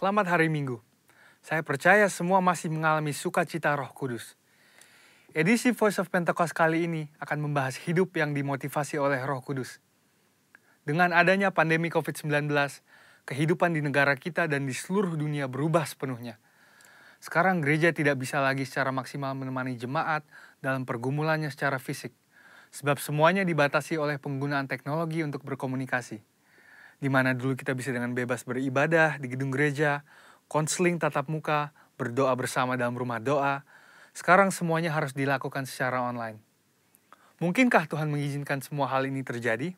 Selamat hari Minggu. Saya percaya semua masih mengalami sukacita Roh Kudus. Edisi Voice of Pentecost kali ini akan membahas hidup yang dimotivasi oleh Roh Kudus. Dengan adanya pandemi COVID-19, kehidupan di negara kita dan di seluruh dunia berubah sepenuhnya. Sekarang gereja tidak bisa lagi secara maksimal menemani jemaat dalam pergumulannya secara fisik, sebab semuanya dibatasi oleh penggunaan teknologi untuk berkomunikasi. Di mana dulu kita bisa dengan bebas beribadah di gedung gereja, konseling tatap muka, berdoa bersama dalam rumah doa. Sekarang semuanya harus dilakukan secara online. Mungkinkah Tuhan mengizinkan semua hal ini terjadi?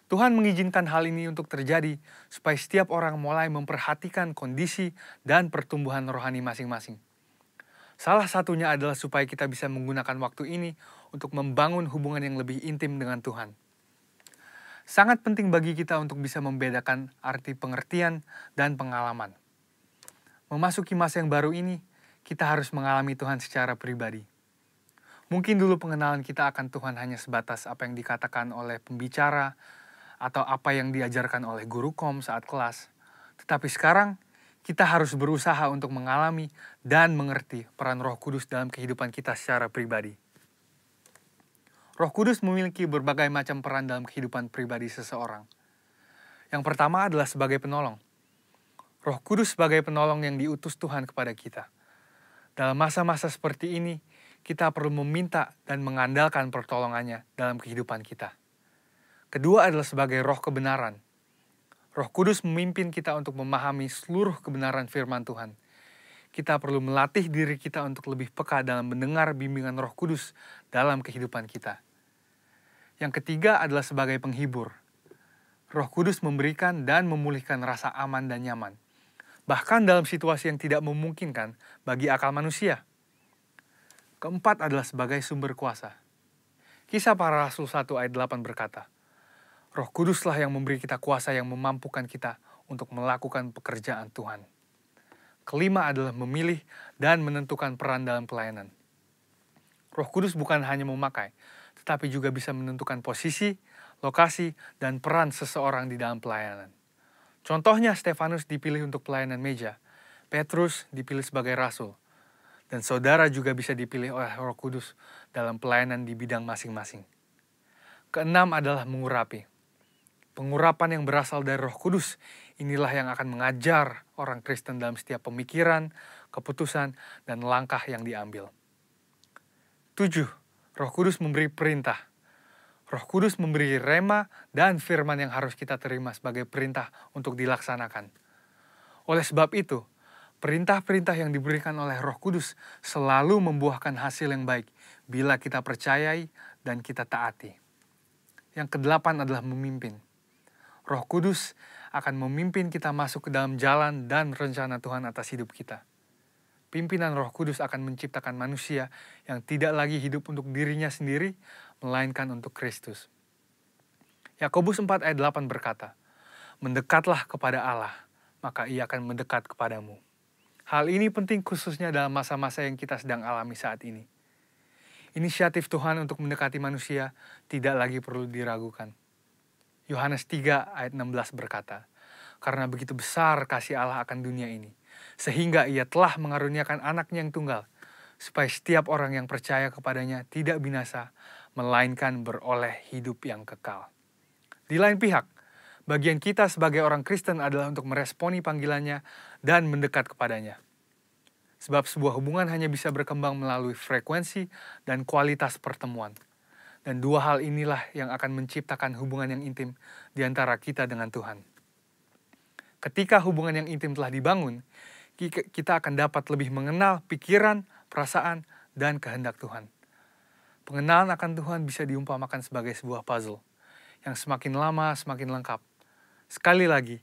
Tuhan mengizinkan hal ini untuk terjadi supaya setiap orang mulai memperhatikan kondisi dan pertumbuhan rohani masing-masing. Salah satunya adalah supaya kita bisa menggunakan waktu ini untuk membangun hubungan yang lebih intim dengan Tuhan. Sangat penting bagi kita untuk bisa membedakan arti pengertian dan pengalaman. Memasuki masa yang baru ini, kita harus mengalami Tuhan secara pribadi. Mungkin dulu pengenalan kita akan Tuhan hanya sebatas apa yang dikatakan oleh pembicara atau apa yang diajarkan oleh guru kom saat kelas. Tetapi sekarang, kita harus berusaha untuk mengalami dan mengerti peran Roh Kudus dalam kehidupan kita secara pribadi. Roh Kudus memiliki berbagai macam peran dalam kehidupan pribadi seseorang. Yang pertama adalah sebagai penolong. Roh Kudus sebagai penolong yang diutus Tuhan kepada kita. Dalam masa-masa seperti ini, kita perlu meminta dan mengandalkan pertolongannya dalam kehidupan kita. Kedua adalah sebagai roh kebenaran. Roh Kudus memimpin kita untuk memahami seluruh kebenaran firman Tuhan. Kita perlu melatih diri kita untuk lebih peka dalam mendengar bimbingan Roh Kudus dalam kehidupan kita. Yang ketiga adalah sebagai penghibur. Roh Kudus memberikan dan memulihkan rasa aman dan nyaman, bahkan dalam situasi yang tidak memungkinkan bagi akal manusia. Keempat adalah sebagai sumber kuasa. Kisah Para Rasul 1 ayat 8 berkata, Roh Kuduslah yang memberi kita kuasa yang memampukan kita untuk melakukan pekerjaan Tuhan. Kelima adalah memilih dan menentukan peran dalam pelayanan. Roh Kudus bukan hanya memakai, tetapi juga bisa menentukan posisi, lokasi, dan peran seseorang di dalam pelayanan. Contohnya, Stefanus dipilih untuk pelayanan meja, Petrus dipilih sebagai rasul, dan saudara juga bisa dipilih oleh Roh Kudus dalam pelayanan di bidang masing-masing. Keenam adalah mengurapi. Pengurapan yang berasal dari Roh Kudus inilah yang akan mengajar orang Kristen dalam setiap pemikiran, keputusan, dan langkah yang diambil. 7. Roh Kudus memberi perintah. Roh Kudus memberi rema dan firman yang harus kita terima sebagai perintah untuk dilaksanakan. Oleh sebab itu, perintah-perintah yang diberikan oleh Roh Kudus selalu membuahkan hasil yang baik bila kita percayai dan kita taati. Yang kedelapan adalah memimpin. Roh Kudus akan memimpin kita masuk ke dalam jalan dan rencana Tuhan atas hidup kita. Pimpinan Roh Kudus akan menciptakan manusia yang tidak lagi hidup untuk dirinya sendiri, melainkan untuk Kristus. Yakobus 4 ayat 8 berkata, Mendekatlah kepada Allah, maka Ia akan mendekat kepadamu. Hal ini penting khususnya dalam masa-masa yang kita sedang alami saat ini. Inisiatif Tuhan untuk mendekati manusia tidak lagi perlu diragukan. Yohanes 3 ayat 16 berkata, Karena begitu besar kasih Allah akan dunia ini, sehingga Ia telah mengaruniakan anaknya yang tunggal, supaya setiap orang yang percaya kepadanya tidak binasa, melainkan beroleh hidup yang kekal. Di lain pihak, bagian kita sebagai orang Kristen adalah untuk meresponi panggilannya dan mendekat kepadanya. Sebab sebuah hubungan hanya bisa berkembang melalui frekuensi dan kualitas pertemuan. Dan dua hal inilah yang akan menciptakan hubungan yang intim di antara kita dengan Tuhan. Ketika hubungan yang intim telah dibangun, kita akan dapat lebih mengenal pikiran, perasaan, dan kehendak Tuhan. Pengenalan akan Tuhan bisa diumpamakan sebagai sebuah puzzle, yang semakin lama semakin lengkap. Sekali lagi,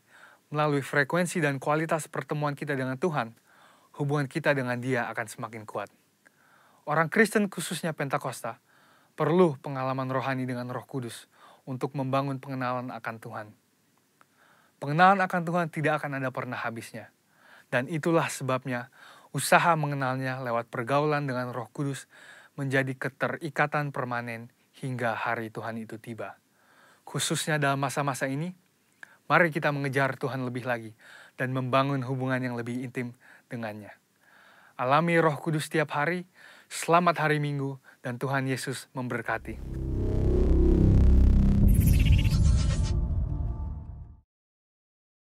melalui frekuensi dan kualitas pertemuan kita dengan Tuhan, hubungan kita dengan Dia akan semakin kuat. Orang Kristen khususnya Pentakosta, perlu pengalaman rohani dengan Roh Kudus untuk membangun pengenalan akan Tuhan. Pengenalan akan Tuhan tidak akan ada pernah habisnya. Dan itulah sebabnya usaha mengenalnya lewat pergaulan dengan Roh Kudus menjadi keterikatan permanen hingga hari Tuhan itu tiba. Khususnya dalam masa-masa ini, Mari kita mengejar Tuhan lebih lagi dan membangun hubungan yang lebih intim dengannya. Alami Roh Kudus setiap hari, selamat hari Minggu, dan Tuhan Yesus memberkati.